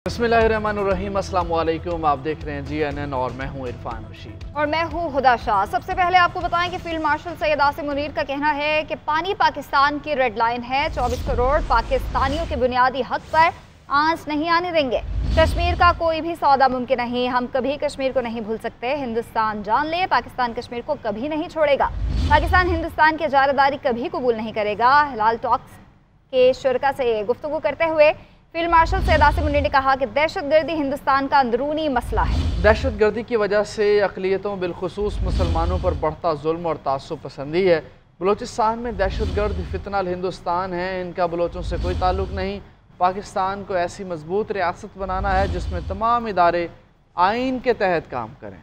बिस्मिल्लाहिर्रहमानिर्रहीम, अस्सलाम वालेकुम। आप देख रहे हैं GNN और मैं हूं इरफान रशीद और मैं हूं हुदा शाह। सबसे पहले आपको बताएं कि फील्ड मार्शल सैयद आसिम मुनीर का कहना है कि पानी पाकिस्तान की रेड लाइन है। 24 करोड़ पाकिस्तानियों के बुनियादी हक पर आंच नहीं आने देंगे। कश्मीर का कोई भी सौदा मुमकिन नहीं, हम कभी कश्मीर को नहीं भूल सकते। हिंदुस्तान जान ले, पाकिस्तान कश्मीर को कभी नहीं छोड़ेगा। पाकिस्तान हिंदुस्तान की इजारादारी कभी कबूल नहीं करेगा। हिलाल टॉक्स के शुरका से गुफ्तगू करते हुए फील्ड मार्शल सैयद आसिम मुनीर ने कहा कि दहशतगर्दी हिंदुस्तान का अंदरूनी मसला है। दहशतगर्दी की वजह से अक़लियतों बिलखुसूस मुसलमानों पर बढ़ता जुल्म और तासुब पसंदी है। बलूचिस्तान में दहशतगर्द फितना हिंदुस्तान है, इनका बलोचों से कोई ताल्लुक़ नहीं। पाकिस्तान को ऐसी मजबूत रियासत बनाना है जिसमें तमाम इदारे आइन के तहत काम करें।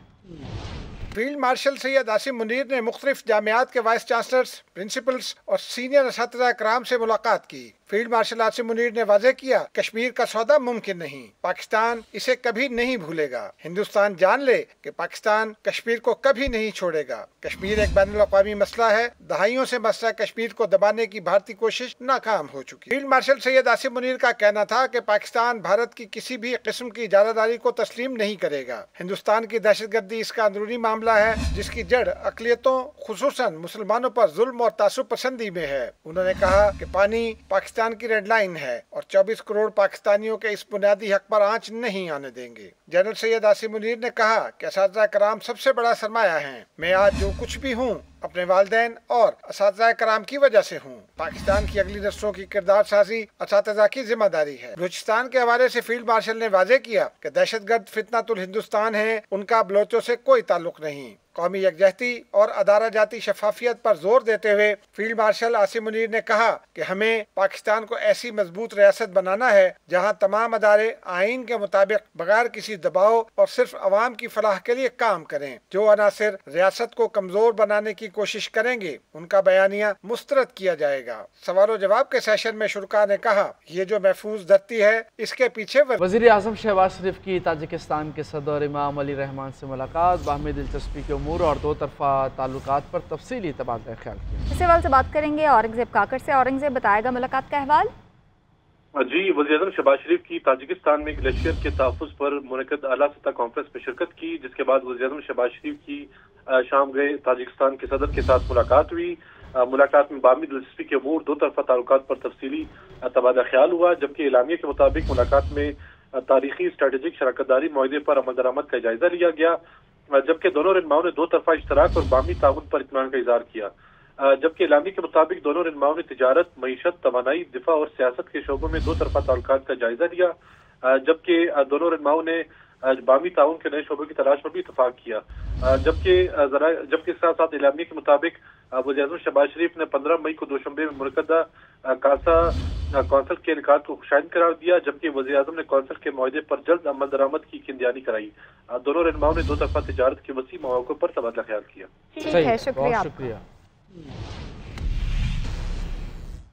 फील्ड मार्शल सैयद आसिम मुनीर ने मुख्तलिफ जामियात के वाइस चांसलर्स, प्रिंसिपल्स और सीनियर असातिज़ा कराम से मुलाकात की। फील्ड मार्शल आसिम मुनीर ने वाज़ेह किया, कश्मीर का सौदा मुमकिन नहीं, पाकिस्तान इसे कभी नहीं भूलेगा। हिंदुस्तान जान ले कि पाकिस्तान कश्मीर को कभी नहीं छोड़ेगा। कश्मीर एक बैनुल अक़वामी मसला है। दहाइयों से मसला कश्मीर को दबाने की भारतीय कोशिश नाकाम हो चुकी। फील्ड मार्शल सैयद आसिम मुनीर का कहना था कि पाकिस्तान भारत की किसी भी किस्म की इजारादारी को तस्लीम नहीं करेगा। हिंदुस्तान की दहशतगर्दी इसका अंदरूनी मामला है जिसकी जड़ अक़लियतों खुसूसन मुसलमानों पर जुल्म और तासुब पसंदी में है। उन्होंने कहा कि पानी पाकिस्तान की रेड लाइन है और 24 करोड़ पाकिस्तानियों के इस बुनियादी हक पर आंच नहीं आने देंगे। जनरल सैयद आसिम मुनीर ने कहा कि असातिज़ा कराम सबसे बड़ा सरमाया है। मैं आज जो कुछ भी हूँ अपने वालिदैन और असातिज़ा कराम की वजह से हूँ। पाकिस्तान की अगली नस्लों की किरदार साजी असातिज़ा की जिम्मेदारी है। बलूचिस्तान के हवाले से फील्ड मार्शल ने वाज़ेह किया कि दहशतगर्द फितनातुल हिंदुस्तान है, उनका बलोचों से कोई ताल्लुक नहीं। कौमी यकजहती और अदारा जाती शफाफियत पर जोर देते हुए फील्ड मार्शल आसिम मुनीर ने कहा कि हमें पाकिस्तान को ऐसी मजबूत रियासत बनाना है जहाँ तमाम अदारे आइन के मुताबिक बगैर किसी दबाव और सिर्फ अवाम की फलाह के लिए काम करें। जो अनासिर रियासत को कमजोर बनाने की कोशिश करेंगे उनका बयानिया मुस्तरद किया जाएगा। सवाल जवाब के सेशन में शुरका ने कहा, ये जो महफूज धरती है इसके पीछे वज़ीर आज़म शहबाज शरीफ की ताजिकिस्तान के सदर इमाम अली रहमान से मुलाकात, बाहमी दिलचस्पी के उमूर और दो तरफा ताल्लुकात पर तफसीली तबादला ख्याल किया। इस सवाल से बात करेंगे औरंगजेब काकड़ से। औरंगजेब बताएगा मुलाकात का अहवाल। जी, वज़ीर-ए-आज़म शहबाज शरीफ की ताजिकिस्तान में ग्लेशियर के तहफ़्फ़ुज़ पर मुनक़िद आला सतह कॉन्फ्रेंस में शिरकत की, जिसके बाद वज़ीर-ए-आज़म शहबाज शरीफ की शाम गए ताजिकिस्तान के सदर के साथ मुलाकात हुई। मुलाकात में बाहमी दिलचस्पी के उमूर दो तरफा ताल्लुकात पर तफसीली तबादला ख्याल हुआ, जबकि एलामिया के मुताबिक मुलाकात में तारीखी स्ट्रेटेजिक शराकतदारी मुआहदे पर अमल दरामद का जायजा लिया गया, जबकि दोनों रहनुमाओं ने दो तरफा इश्तराक और बाहमी ताउन पर इत्मीनान का इज़हार किया। जबकि एलामी के मुताबिक दोनों रहनुमाओं ने तिजारत, मईशत, तवानाई, दिफा और सियासत के शोबों में दो तरफा ताल्लुकात का जायजा लिया, जबकि दोनों रहनुमाओं ने बाहमी ताउन के नए शोबों की तलाश पर भी इत्तफाक किया। जबकि इसके साथ एलामी के मुताबिक वज़ीर-ए-आज़म शहबाज शरीफ ने 15 मई को दोशंबे में मुनक़दा कासा कौंसल के इनेकाद को खुशाइन करार दिया, जबकि वज़ीर-ए-आज़म ने कौंसल के मुआहदे पर जल्द अमल दरामद की यकीनदहानी कराई। दोनों रहनुमाओं ने दो तरफा तिजारत के वसी मौक़ों पर तबादला ख्याल किया। ठीक है, शुक्रिया।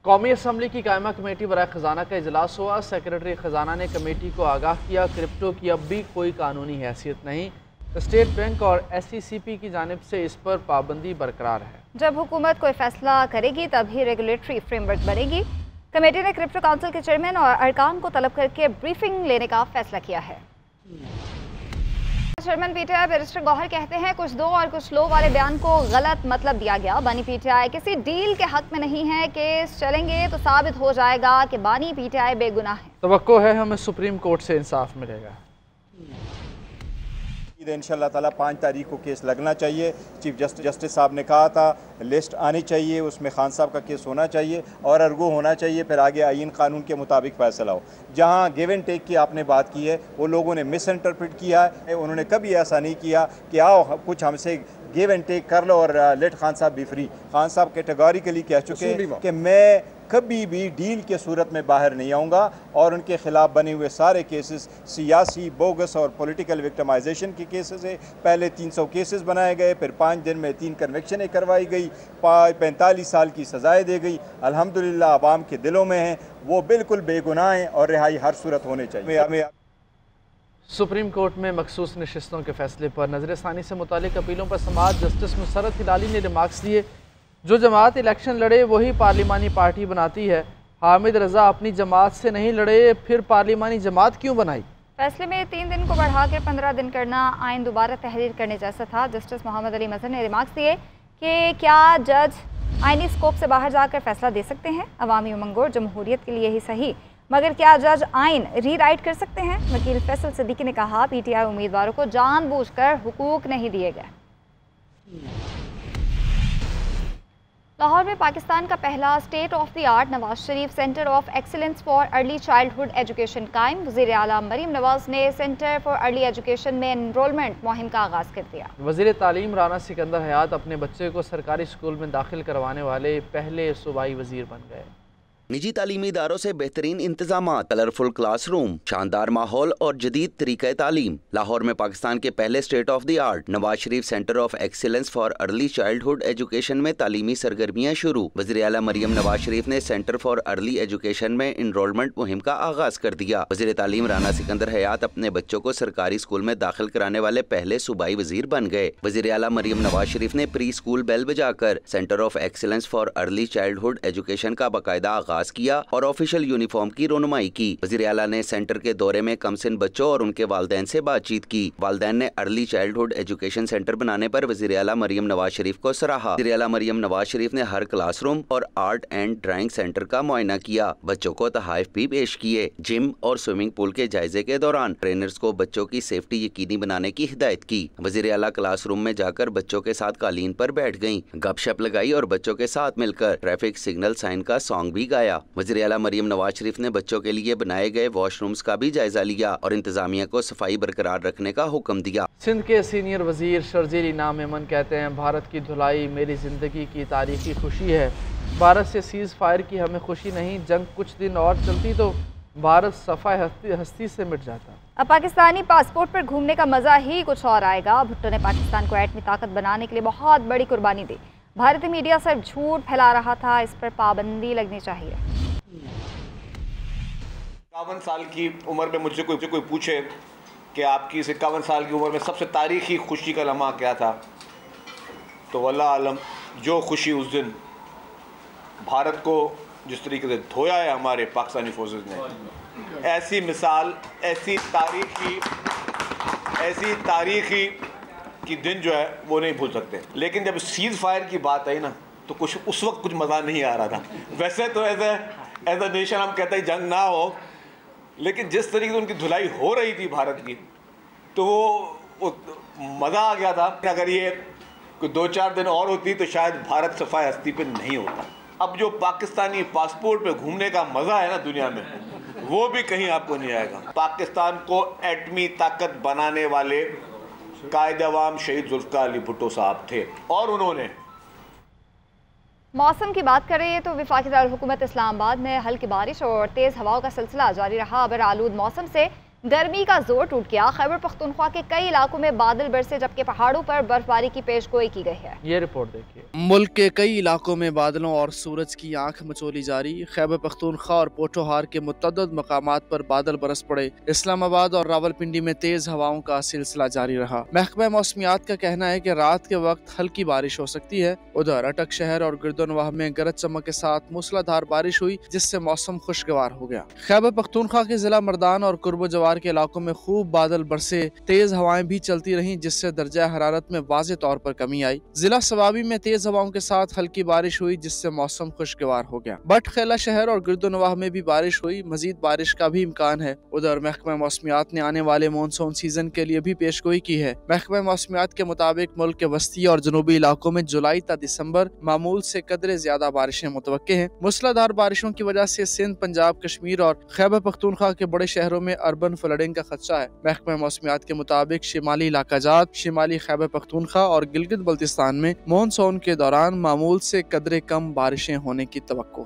कौमी असम्बली की कायमा कमेटी बराए खजाना का इजलास हुआ। सेक्रेटरी खजाना ने कमेटी को आगाह किया, क्रिप्टो की अब भी कोई कानूनी हैसियत नहीं। स्टेट बैंक और SECP की जानिब से इस पर पाबंदी बरकरार है। जब हुकूमत कोई फैसला करेगी तभी रेगुलेटरी फ्रेमवर्क बनेगी। कमेटी ने क्रिप्टो काउंसिल के चेयरमैन और अरकान को तलब करके ब्रीफिंग लेने का फैसला किया है। चेयरमैन PTI बैरिस्टर गौहर कहते हैं, कुछ दो और कुछ लो वाले बयान को गलत मतलब दिया गया। बानी PTI किसी डील के हक में नहीं है। केस चलेंगे तो साबित हो जाएगा कि बानी PTI बेगुनाह है। तवक्को है हमें सुप्रीम कोर्ट से इंसाफ मिलेगा। इंशाअल्लाह ताला 5 तारीख को केस लगना चाहिए। चीफ जस्टिस साहब ने कहा था लिस्ट आनी चाहिए, उसमें खान साहब का केस होना चाहिए और अर्गो होना चाहिए, फिर आगे आइन कानून के मुताबिक फैसला हो। जहां गिव एंड टेक की आपने बात की है वो लोगों ने मिस इंटरप्रेट किया है। उन्होंने कभी ऐसा नहीं किया कि आओ कुछ हमसे गिव एंड टेक कर लो और लेट खान साहब बी फ्री। खान साहब कैटेगोरिकली कह चुके हैं कि मैं कभी भी डील के सूरत में बाहर नहीं आऊँगा और उनके खिलाफ बने हुए सारे केसेस सियासी, बोगस और पॉलिटिकल विक्टिमाइजेशन के केसेस है। पहले 300 केसेस बनाए गए, फिर 5 दिन में 3 कन्विक्शनें करवाई गई, 45 साल की सजाएं दी गई। अल्हम्दुलिल्लाह आवाम के दिलों में हैं, वो बिल्कुल बेगुनाह हैं और रिहाई हर सूरत होनी चाहिए। हमें सुप्रीम कोर्ट में मखसूस नशिस्तों के फैसले पर नजरसानी से मुतालिक अपीलों पर समाअत जस्टिस मुसर्रत हिलाली ने रिमार्क्स दिए। जो जमात इलेक्शन लड़े वही पार्लिमानी पार्टी बनाती है। हामिद रजा अपनी जमात से नहीं लड़े, फिर पार्लिमानी जमात क्यों बनाई? फैसले में 3 दिन को बढ़ाकर 15 दिन करना आइन दोबारा तहरीर करने जैसा था। जस्टिस मोहम्मद अली मजहर ने रिमार्क्स दिए कि क्या जज आइनी स्कोप से बाहर जाकर फैसला दे सकते हैं? अवामी उमंग और जमहूरियत के लिए ही सही, मगर क्या जज आइन रीराइट कर सकते हैं? वकील फैसल सिद्दीकी ने कहा, PTI उम्मीदवारों को जानबूझकर हुकूक नहीं दिए गए। लाहौर में पाकिस्तान का पहला state of the art Nawaz Sharif centre of excellence for early childhood education कायम। वज़ीर आला मरीम नवाज ने सेंटर फॉर अर्ली एजुकेशन में एनरोलमेंट मुहिम का आगाज़ कर दिया। वज़ीर तालीम राना सिकंदर हयात अपने बच्चे को सरकारी स्कूल में दाखिल करवाने वाले पहले सूबाई वज़ीर बन गए। निजी तालीमी इदारों से बेहतरीन इंतजाम, कलरफुल क्लासरूम, शानदार माहौल और जदीद तरीक़े तालीम। लाहौर में पाकिस्तान के पहले state of the art Nawaz Sharif centre of excellence for early childhood education में तालीमी सरगर्मियाँ शुरू। वज़ीर आला मरीम नवाज शरीफ ने सेंटर फॉर अर्ली एजुकेशन में इनरोलमेंट मुहिम का आगाज़ कर दिया। वज़ीर तालीम राना सिकंदर हयात अपने बच्चों को सरकारी स्कूल में दाखिल कराने वाले पहले सूबाई वज़ीर बन गए। वज़ीर आला मरीम नवाज शरीफ ने प्री स्कूल बेल बजाकर centre of excellence for early childhood education का बाकायदा किया और ऑफिशियल यूनिफॉर्म की रोनुमाई की। वज़ीर आला ने सेंटर के दौरे में कमसिन बच्चों और उनके वालिदैन से बातचीत की। वालिदैन ने अर्ली चाइल्डहुड एजुकेशन सेंटर बनाने पर वज़ीर आला मरीम नवाज शरीफ को सराहा। वज़ीर आला मरीम नवाज शरीफ ने हर क्लासरूम और आर्ट एंड ड्राइंग सेंटर का मुआयना किया। बच्चों को तहाइफ भी पेश किए। जिम और स्विमिंग पूल के जायजे के दौरान ट्रेनर्स को बच्चों की सेफ्टी यकीनी बनाने की हिदायत की। वज़ीर आला क्लासरूम में जाकर बच्चों के साथ कालीन पर बैठ गयी, गपशप लगाई और बच्चों के साथ मिलकर ट्रैफिक सिग्नल साइन का सॉन्ग भी गाया। वज़ीर आला मरीम नवाज शरीफ ने बच्चों के लिए बनाए गए वॉशरूम्स का भी जायजा लिया और इंतजामिया को सफाई बरकरार रखने का हुक्म दिया। सिंध के सीनियर वजीर शर्जील इनाम मेमन कहते हैं, भारत की धुलाई मेरी जिंदगी की तारीखी खुशी है। भारत से सीज फायर की हमें खुशी नहीं, जंग कुछ दिन और चलती तो भारत सफाई हस्ती से मिट जाता। अब पाकिस्तानी पासपोर्ट पर घूमने का मजा ही कुछ और आएगा। भुट्टो ने पाकिस्तान को एटमी ताकत बनाने के लिए बहुत बड़ी कुर्बानी दी। भारतीय मीडिया सिर्फ झूठ फैला रहा था, इस पर पाबंदी लगनी चाहिए। 51 साल की उम्र में मुझसे कोई पूछे कि आपकी 51 साल की उम्र में सबसे तारीखी खुशी का लम्हा क्या था, तो वल्लाह आलम जो खुशी उस दिन भारत को जिस तरीके से धोया है हमारे पाकिस्तानी फोर्सेस ने, ऐसी मिसाल, ऐसी तारीखी की दिन जो है वो नहीं भूल सकते। लेकिन जब सीज फायर की बात आई ना, तो कुछ उस वक्त कुछ मज़ा नहीं आ रहा था। वैसे तो एज ए नेशन हम कहते हैं जंग ना हो, लेकिन जिस तरीके से उनकी धुलाई हो रही थी भारत की, तो वो मज़ा आ गया था। अगर ये कोई 2-4 दिन और होती तो शायद भारत सफाई हस्ती पे नहीं होता। अब जो पाकिस्तानी पासपोर्ट पे घूमने का मज़ा है ना दुनिया में, वो भी कहीं आपको नहीं आएगा। पाकिस्तान को एटमी ताकत बनाने वाले कायद-ए-आवाम शहीद जुल्फ़िकार अली भुट्टो साहब थे, और उन्होंने मौसम की बात करें तो वफाकी दारुल हुकूमत इस्लामाबाद में हल्की बारिश और तेज़ हवाओं का सिलसिला जारी रहा। अबर आलूद मौसम से गर्मी का जोर टूट गया। खैबर पख्तूनख्वा के कई इलाकों में बादल बरसे, जबकि पहाड़ों पर बर्फबारी की पेशगोई की गई है। ये रिपोर्ट देखिए। मुल्क के कई इलाकों में बादलों और सूरज की आंख मचोली जारी। खैबर पख्तूनख्वा और पोठोहार के मुतअद्दिद मकामात पर बादल बरस पड़े। इस्लामाबाद और रावलपिंडी में तेज हवाओं का सिलसिला जारी रहा। महकमा मौसमियात का कहना है कि रात के वक्त हल्की बारिश हो सकती है। उधर अटक शहर और गिरदोनवाह में गरज चमक के साथ मूसलाधार बारिश हुई, जिससे मौसम खुशगवार हो गया। खैबर पख्तूनख्वा के जिला मर्दान और कुर्ब जवार के इलाकों में खूब बादल बरसे, तेज हवाएं भी चलती रहीं, जिससे दर्जा हरारत में वाज़े तौर पर कमी आई। जिला सवाबी में तेज हवाओं के साथ हल्की बारिश हुई, जिससे मौसम खुशगवार हो गया। बट खेला शहर और गिरदोनवाह में भी बारिश हुई, मजीद बारिश का भी इम्कान है। उधर महकमा मौसमियात ने आने वाले मानसून सीजन के लिए भी पेशगोई की है। महकमा मौसमियात के मुताबिक मुल्क के वस्ती और जनूबी इलाकों में जुलाई तक दिसंबर मामूल से कदरे ज्यादा बारिशें मुतवक्के हैं। मूसलाधार बारिशों की वजह से सिंध, पंजाब, कश्मीर और खैबर पख्तूनख्वा के बड़े शहरों में अर्बन फ्लडिंग का खदशा है। महकमा मौसमियात के मुताबिक शिमाली इलाका जात, शिमाली खैबर पख्तूनख्वा और गिलगित बल्तिस्तान में मानसून के दौरान मामूल से कदरे कम बारिशें होने की तवक्को है।